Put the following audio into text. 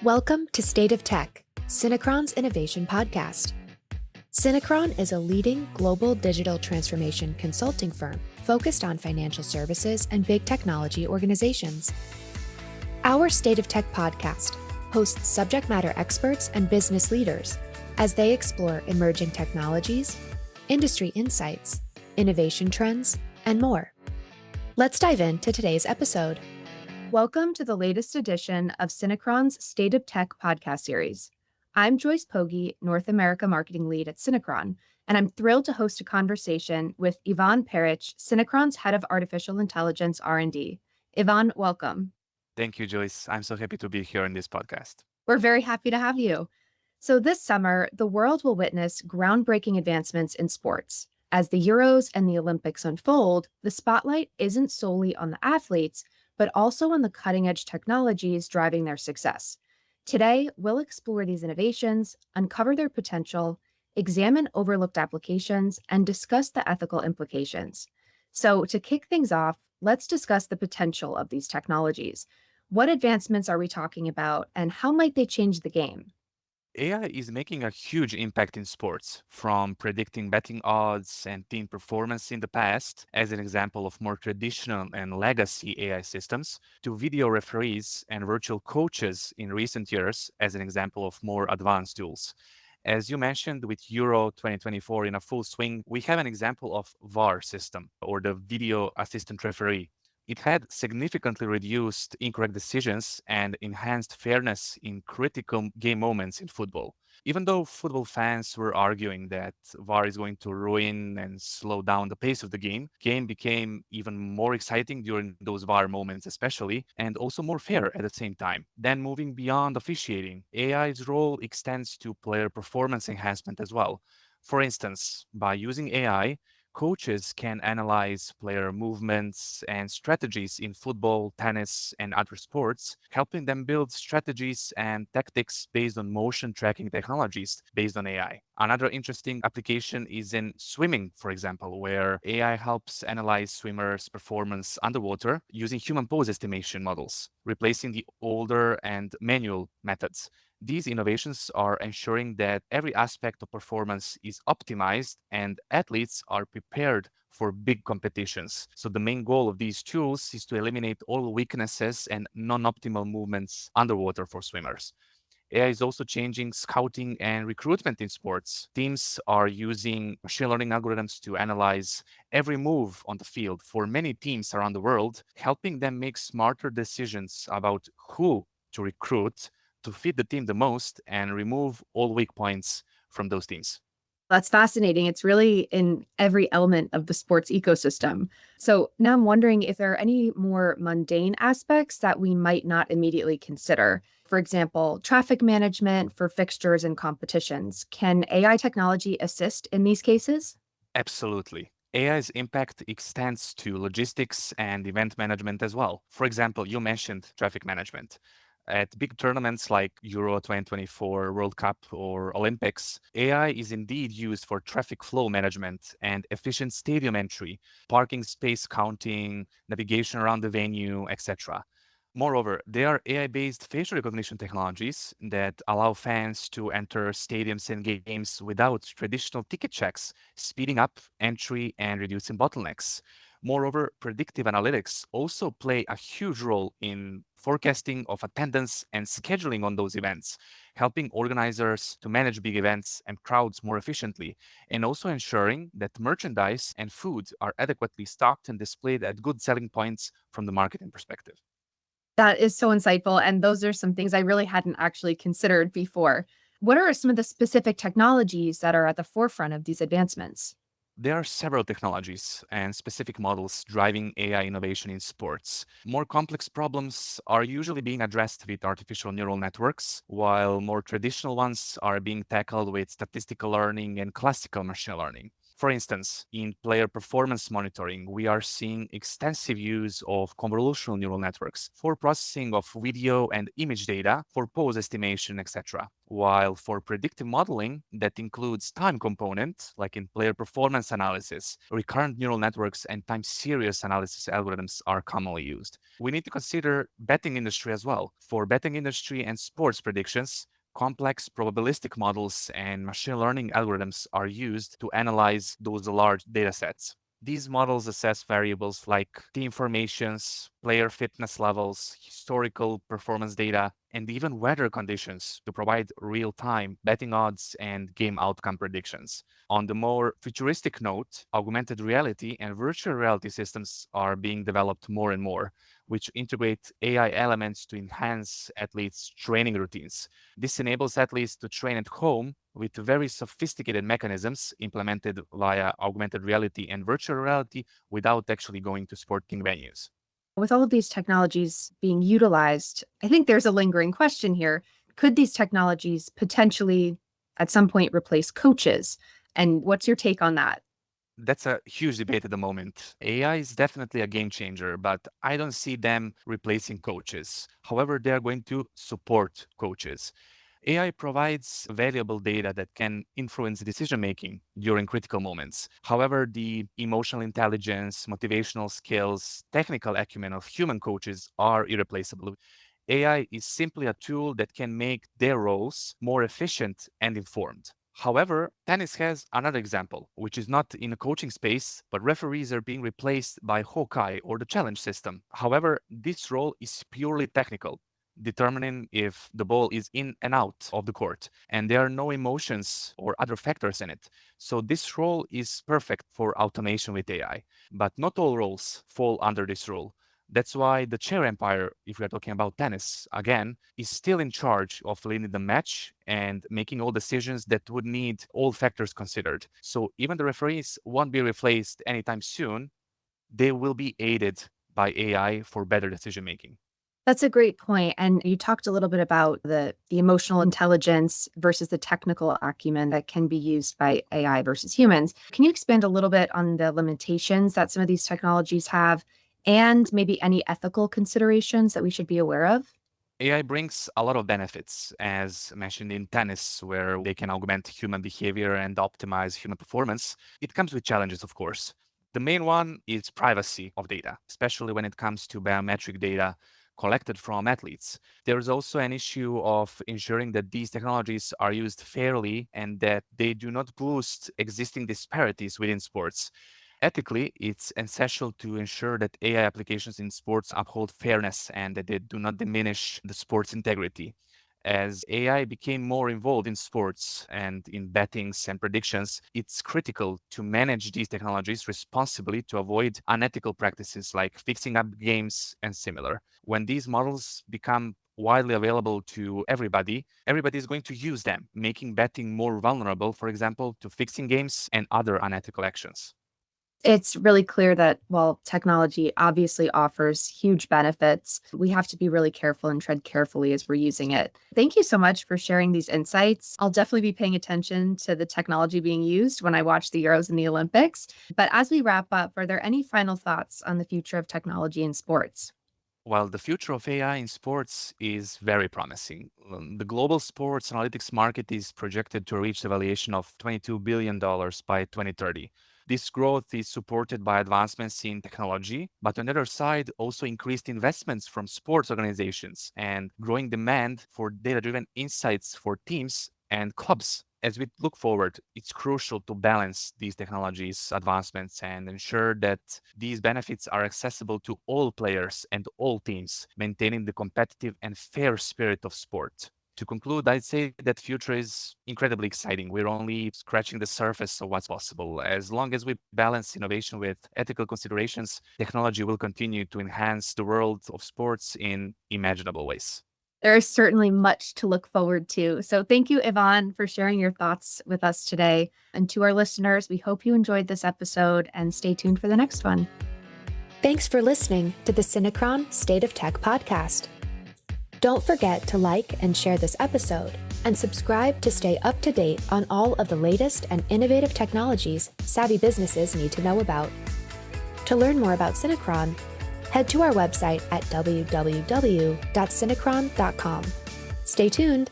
Welcome to State of Tech, Synechron's innovation podcast. Synechron is a leading global digital transformation consulting firm focused on financial services and big technology organizations. Our State of Tech podcast hosts subject matter experts and business leaders as they explore emerging technologies, industry insights, innovation trends, and more. Let's dive into today's episode. Welcome to the latest edition of Synechron's State of Tech podcast series. I'm Joyce Pogge, North America Marketing Lead at Synechron, and I'm thrilled to host a conversation with Ivan Perić, Synechron's Head of Artificial Intelligence R&D. Ivan, welcome. Thank you, Joyce. I'm so happy to be here in this podcast. We're very happy to have you. So this summer, the world will witness groundbreaking advancements in sports. As the Euros and the Olympics unfold, the spotlight isn't solely on the athletes, but also on the cutting-edge technologies driving their success. Today, we'll explore these innovations, uncover their potential, examine overlooked applications, and discuss the ethical implications. So to kick things off, let's discuss the potential of these technologies. What advancements are we talking about, and how might they change the game? AI is making a huge impact in sports, from predicting betting odds and team performance in the past, as an example of more traditional and legacy AI systems, to video referees and virtual coaches in recent years, as an example of more advanced tools. As you mentioned, with Euro 2024 in a full swing, we have an example of VAR system, or the video assistant referee. It had significantly reduced incorrect decisions and enhanced fairness in critical game moments in football. Even though football fans were arguing that VAR is going to ruin and slow down the pace of the game became even more exciting during those VAR moments especially, and also more fair at the same time. Then moving beyond officiating, AI's role extends to player performance enhancement as well. For instance, by using AI, coaches can analyze player movements and strategies in football, tennis, and other sports, helping them build strategies and tactics based on motion tracking technologies based on AI. Another interesting application is in swimming, for example, where AI helps analyze swimmers' performance underwater using human pose estimation models, replacing the older and manual methods. These innovations are ensuring that every aspect of performance is optimized and athletes are prepared for big competitions. So the main goal of these tools is to eliminate all weaknesses and non-optimal movements underwater for swimmers. AI is also changing scouting and recruitment in sports. Teams are using machine learning algorithms to analyze every move on the field for many teams around the world, helping them make smarter decisions about who to recruit to fit the team the most and remove all weak points from those teams. That's fascinating. It's really in every element of the sports ecosystem. So now I'm wondering if there are any more mundane aspects that we might not immediately consider. For example, traffic management for fixtures and competitions. Can AI technology assist in these cases? Absolutely. AI's impact extends to logistics and event management as well. For example, you mentioned traffic management. At big tournaments like Euro 2024, World Cup, or Olympics, AI is indeed used for traffic flow management and efficient stadium entry, parking space counting, navigation around the venue, etc. Moreover, there are AI-based facial recognition technologies that allow fans to enter stadiums and games without traditional ticket checks, speeding up entry and reducing bottlenecks. Moreover, predictive analytics also play a huge role in forecasting of attendance and scheduling on those events, helping organizers to manage big events and crowds more efficiently, and also ensuring that merchandise and food are adequately stocked and displayed at good selling points from the marketing perspective. That is so insightful. And those are some things I really hadn't actually considered before. What are some of the specific technologies that are at the forefront of these advancements? There are several technologies and specific models driving AI innovation in sports. More complex problems are usually being addressed with artificial neural networks, while more traditional ones are being tackled with statistical learning and classical machine learning. For instance, in player performance monitoring, we are seeing extensive use of convolutional neural networks for processing of video and image data for pose estimation, etc. While for predictive modeling, that includes time component, like in player performance analysis, recurrent neural networks and time series analysis algorithms are commonly used. We need to consider betting industry as well. For betting industry and sports predictions, complex probabilistic models and machine learning algorithms are used to analyze those large data sets. These models assess variables like team formations, player fitness levels, historical performance data, and even weather conditions to provide real-time betting odds and game outcome predictions. On the more futuristic note, augmented reality and virtual reality systems are being developed more and more, which integrate AI elements to enhance athletes' training routines. This enables athletes to train at home with very sophisticated mechanisms implemented via augmented reality and virtual reality without actually going to sporting venues. With all of these technologies being utilized, I think there's a lingering question here. Could these technologies potentially at some point replace coaches? And what's your take on that? That's a huge debate at the moment. AI is definitely a game changer, but I don't see them replacing coaches. However, they are going to support coaches. AI provides valuable data that can influence decision making during critical moments. However, the emotional intelligence, motivational skills, technical acumen of human coaches are irreplaceable. AI is simply a tool that can make their roles more efficient and informed. However, tennis has another example, which is not in a coaching space, but referees are being replaced by Hawkeye or the challenge system. However, this role is purely technical, determining if the ball is in and out of the court, and there are no emotions or other factors in it. So this role is perfect for automation with AI, but not all roles fall under this rule. That's why the chair umpire, if we are talking about tennis, again, is still in charge of leading the match and making all decisions that would need all factors considered. So even the referees won't be replaced anytime soon. They will be aided by AI for better decision making. That's a great point. And you talked a little bit about the emotional intelligence versus the technical acumen that can be used by AI versus humans. Can you expand a little bit on the limitations that some of these technologies have and maybe any ethical considerations that we should be aware of? AI brings a lot of benefits, as mentioned in tennis, where they can augment human behavior and optimize human performance. It comes with challenges, of course. The main one is privacy of data, especially when it comes to biometric data collected from athletes. There's also an issue of ensuring that these technologies are used fairly and that they do not boost existing disparities within sports. Ethically, it's essential to ensure that AI applications in sports uphold fairness and that they do not diminish the sport's integrity. As AI became more involved in sports and in bettings and predictions, it's critical to manage these technologies responsibly to avoid unethical practices like fixing up games and similar. When these models become widely available to everybody, everybody is going to use them, making betting more vulnerable, for example, to fixing games and other unethical actions. It's really clear that while technology obviously offers huge benefits, we have to be really careful and tread carefully as we're using it. Thank you so much for sharing these insights. I'll definitely be paying attention to the technology being used when I watch the Euros and the Olympics. But as we wrap up, are there any final thoughts on the future of technology in sports? While the future of AI in sports is very promising, the global sports analytics market is projected to reach the valuation of $22 billion by 2030. This growth is supported by advancements in technology, but on the other side, also increased investments from sports organizations and growing demand for data-driven insights for teams and clubs. As we look forward, it's crucial to balance these technologies advancements and ensure that these benefits are accessible to all players and all teams, maintaining the competitive and fair spirit of sport. To conclude, I'd say that future is incredibly exciting. We're only scratching the surface of what's possible. As long as we balance innovation with ethical considerations, technology will continue to enhance the world of sports in imaginable ways. There is certainly much to look forward to. So thank you, Ivan, for sharing your thoughts with us today. And to our listeners, we hope you enjoyed this episode and stay tuned for the next one. Thanks for listening to the Synechron State of Tech podcast. Don't forget to like and share this episode and subscribe to stay up to date on all of the latest and innovative technologies savvy businesses need to know about. To learn more about Synechron, head to our website at www.synechron.com. Stay tuned.